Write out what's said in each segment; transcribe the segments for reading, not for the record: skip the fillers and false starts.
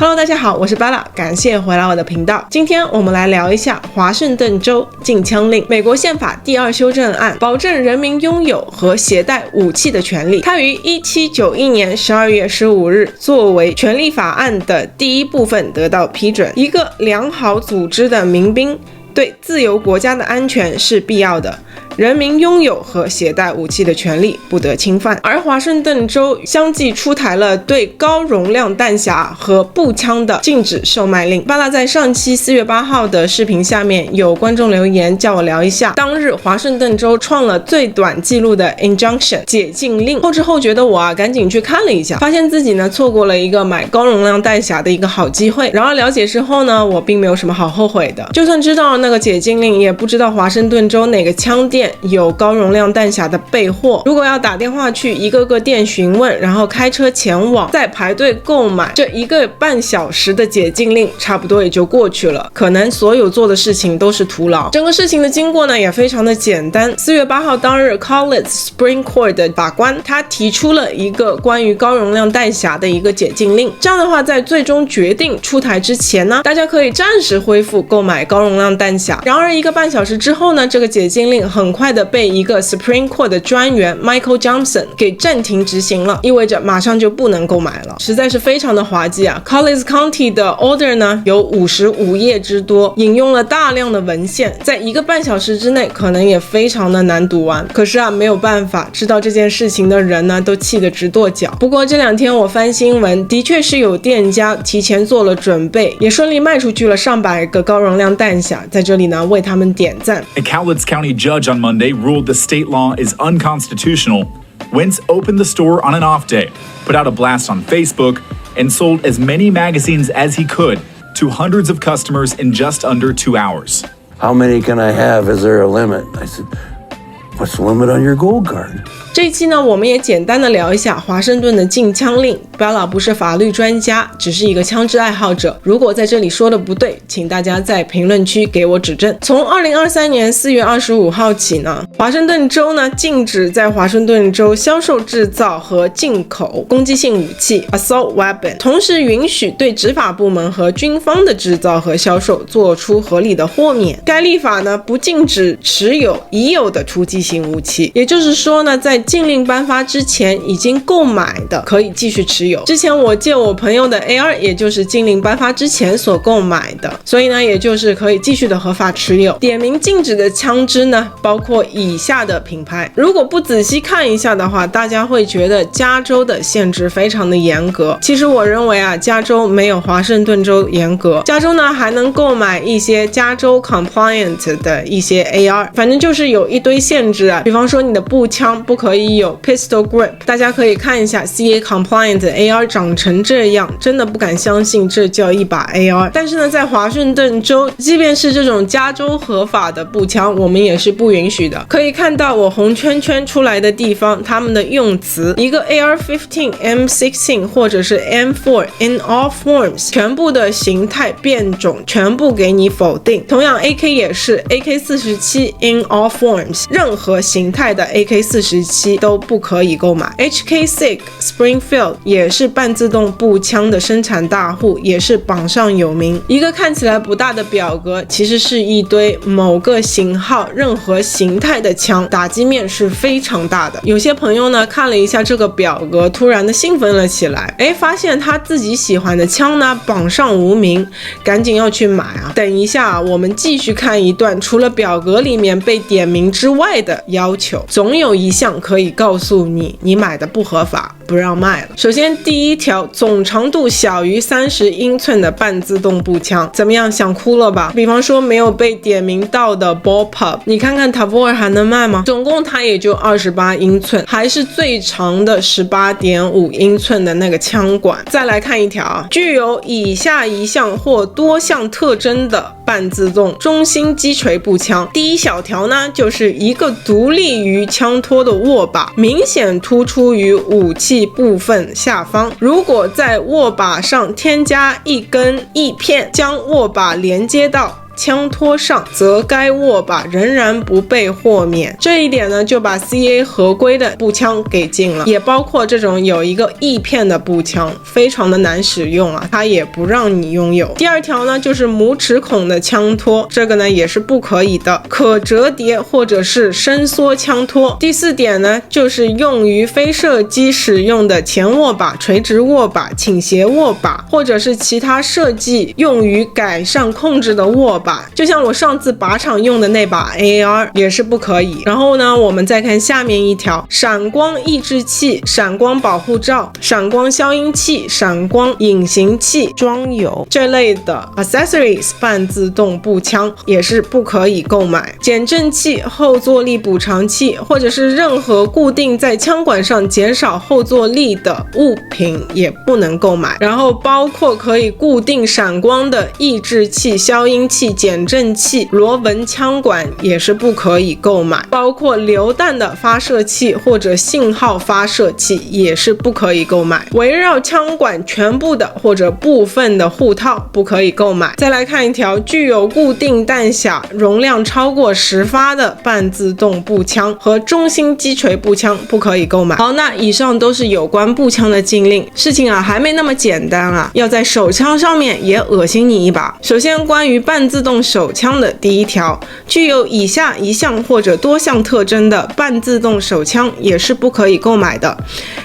Hello， 大家好，我是巴拉，感谢回来我的频道。今天我们来聊一下华盛顿州禁枪令。美国宪法第2修正案保证人民拥有和携带武器的权利，它于1791年12月15日作为权利法案的第一部分得到批准。一个良好组织的民兵对自由国家的安全是必要的，人民拥有和携带武器的权利不得侵犯。而华盛顿州相继出台了对高容量弹匣和步枪的禁止售卖令。巴拉在上期4月8号的视频下面有观众留言叫我聊一下当日华盛顿州创了最短记录的 injunction 解禁令。后知后觉的我赶紧去看了一下，发现自己呢错过了一个买高容量弹匣的一个好机会。然而了解之后呢，我并没有什么好后悔的。就算知道那个解禁令，也不知道华盛顿州哪个枪店有高容量弹匣的备货。如果要打电话去一个个店询问，然后开车前往再排队购买，这1个半小时的解禁令差不多也就过去了，可能所有做的事情都是徒劳。整个事情的经过呢也非常的简单。4月8号当日 College Supreme Court 的法官他提出了一个关于高容量弹匣的一个解禁令，这样的话在最终决定出台之前呢，大家可以暂时恢复购买高容量弹匣。然而1个半小时之后呢，这个解禁令很快的被一个 Supreme Court 的专员 Michael Johnson 给暂停执行了，意味着马上就不能购买了，实在是非常的滑稽啊。Collins County 的 order 呢有55页之多，引用了大量的文献，在1个半小时之内可能也非常的难读完。可是啊，没有办法，知道这件事情的人呢都气得直跺脚。不过这2天我翻新闻，的确是有店家提前做了准备，也顺利卖出去了上百个高容量弹匣，在这里呢为他们点赞。A Cowlitz County judge on Monday ruled the state law is unconstitutional. Wentz opened the store on an off day, put out a blast on Facebook, and sold as many magazines as he could to hundreds of customers in just under 2 hours. How many can I have? Is there a limit? I said, what's the limit on your gold card? 这一期呢，我们也简单的聊一下华盛顿的禁枪令。Bella 不是法律专家，只是一个枪支爱好者。如果在这里说的不对，请大家在评论区给我指正。从2023年4月25号起呢，华盛顿州呢禁止在华盛顿州销售、制造和进口攻击性武器 assault weapon， 同时允许对执法部门和军方的制造和销售做出合理的豁免。该立法呢不禁止持有已有的突击型武器，也就是说呢，在禁令颁发之前已经购买的可以继续持有。之前我借我朋友的 AR 也就是禁令颁发之前所购买的，所以呢也就是可以继续的合法持有。点名禁止的枪支呢包括以下的品牌。如果不仔细看一下的话，大家会觉得加州的限制非常的严格。其实我认为啊，加州没有华盛顿州严格。加州呢还能购买一些加州 compliant 的一些 AR， 反正就是有一堆限制啊。比方说你的步枪不可以有 pistol grip， 大家可以看一下 CA compliant 的 AR 长成这样，真的不敢相信这叫一把 AR。 但是呢，在华盛顿州，即便是这种加州合法的步枪，我们也是不允许的。可以看到我红圈圈出来的地方，他们的用词，一个 AR-15 M16 或者是 M4 in all forms， 全部的形态变种全部给你否定。同样 AK 也是 AK-47 in all forms， 任何形态的 AK-47 都不可以购买。 HK-SIG Springfield 也是半自动步枪的生产大户，也是榜上有名。一个看起来不大的表格，其实是一堆某个型号任何形态的枪，打击面是非常大的。有些朋友呢看了一下这个表格，突然的兴奋了起来，发现他自己喜欢的枪呢榜上无名，赶紧要去买啊。等一下我们继续看一段除了表格里面被点名之外的要求，总有一项可以告诉你你买的不合法，不让卖了。首先第一条，总长度小于30英寸的半自动步枪。怎么样，想哭了吧？比方说没有被点名到的 Bullpup， 你看看 Tavor 还能卖吗？总共它也就28英寸，还是最长的 18.5英寸的那个枪管。再来看一条，具有以下一项或多项特征的半自动中心击锤步枪。第一小条呢，就是一个独立于枪托的握把，明显突出于武器部分下方。如果在握把上添加一根翼片，将握把连接到枪托上，则该握把仍然不被豁免。这一点呢，就把 CA 合规的步枪给禁了，也包括这种有一个翼片的步枪，非常的难使用啊，它也不让你拥有。第二条呢，就是拇齿孔的枪托，这个呢也是不可以的，可折叠或者是伸缩枪托。第四点呢，就是用于飞射机使用的前握把、垂直握把、倾斜握把，或者是其他设计用于改善控制的握把，就像我上次靶场用的那把 AAR 也是不可以。然后呢，我们再看下面一条，闪光抑制器、闪光保护罩、闪光消音器、闪光隐形器装有这类的 accessories 半自动步枪也是不可以购买。减震器、后坐力补偿器，或者是任何固定在枪管上减少后坐力的物品也不能购买。然后包括可以固定闪光的抑制器、消音器、减震器、螺纹枪管也是不可以购买，包括榴弹的发射器或者信号发射器也是不可以购买。围绕枪管全部的或者部分的护套不可以购买。再来看一条，具有固定弹匣容量超过10发的半自动步枪和中心击锤步枪不可以购买。好，那以上都是有关步枪的禁令。事情啊还没那么简单啊，要在手枪上面也恶心你一把。首先，关于半自动手枪的第一条，具有以下一项或者多项特征的半自动手枪也是不可以购买的。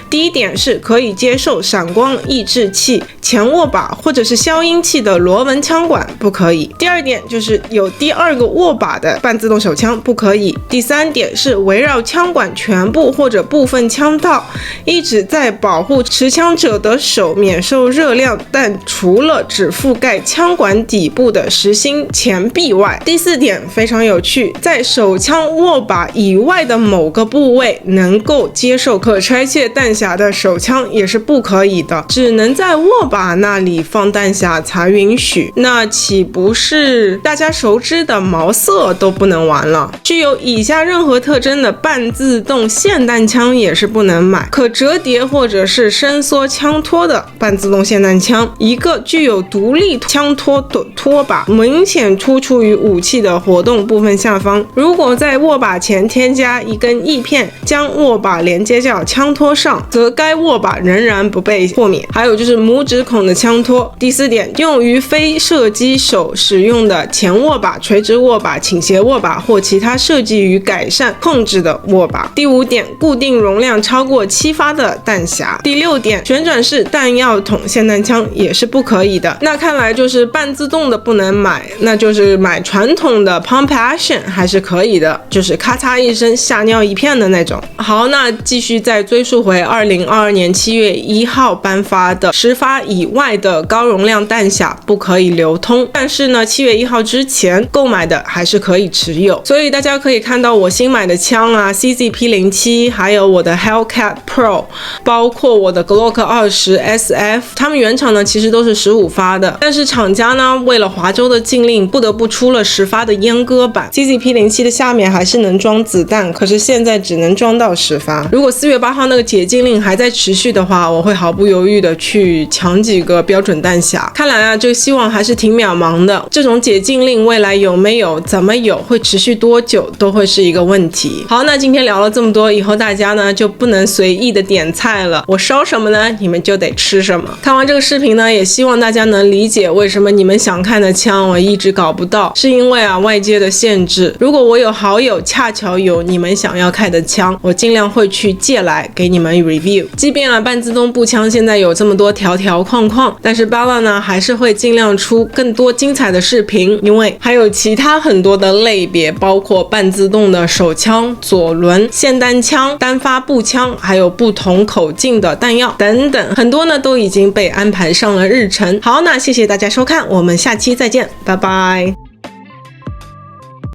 第一点是可以接受闪光抑制器、前握把或者是消音器的螺纹枪管不可以。第二点就是有第二个握把的半自动手枪不可以。第三点是围绕枪管全部或者部分枪套，一直在保护持枪者的手免受热量，但除了只覆盖枪管底部的实心前臂外。第四点非常有趣，在手枪握把以外的某个部位能够接受可拆卸弹匣的手枪也是不可以的，只能在握把那里放弹匣才允许。那岂不是大家熟知的毛瑟都不能玩了？具有以下任何特征的半自动霰弹枪也是不能买。可折叠或者是伸缩枪托的半自动霰弹枪，一个具有独立枪托的托把明显突出于武器的活动部分下方，如果在握把前添加一根翼片，将握把连接到枪托上，则该握把仍然不被豁免。还有就是拇指孔的枪托。第四点，用于非射击手使用的前握把、垂直握把、倾斜握把或其他设计于改善控制的握把。第五点，固定容量超过7发的弹匣。第六点，旋转式弹药筒霰弹枪也是不可以的。那看来就是半自动的不能买，那就是买传统的 pump action 还是可以的，就是咔嚓一声吓尿一片的那种。好，那继续再追溯回2022年7月1号颁发的10发以外的高容量弹匣不可以流通，但是呢7月1号之前购买的还是可以持有。所以大家可以看到我新买的枪啊 CZP07 还有我的 Hellcat Pro， 包括我的 Glock 20 SF， 它们原厂呢其实都是15发的，但是厂家呢为了华州的禁令不得不出了10发的阉割版。 CZP07 的下面还是能装子弹，可是现在只能装到10发。如果4月8号那个解禁令还在持续的话，我会毫不犹豫的去抢几个标准弹匣。看来啊，这个希望还是挺渺茫的。这种解禁令未来有没有、怎么有、会持续多久，都会是一个问题。好，那今天聊了这么多，以后大家呢就不能随意的点菜了，我烧什么呢，你们就得吃什么。看完这个视频呢，也希望大家能理解为什么你们想看的枪我一直搞不到，是因为啊外界的限制。如果我有好友恰巧有你们想要看的枪，我尽量会去借来给你们 review。即便啊半自动步枪现在有这么多条条框框，但是Bala呢还是会尽量出更多精彩的视频，因为还有其他很多的类别，包括半自动的手枪、左轮、霰弹枪、单发步枪，还有不同口径的弹药等等，很多呢都已经被安排上了日程。好，那谢谢大家收看，我们下期再见，拜拜。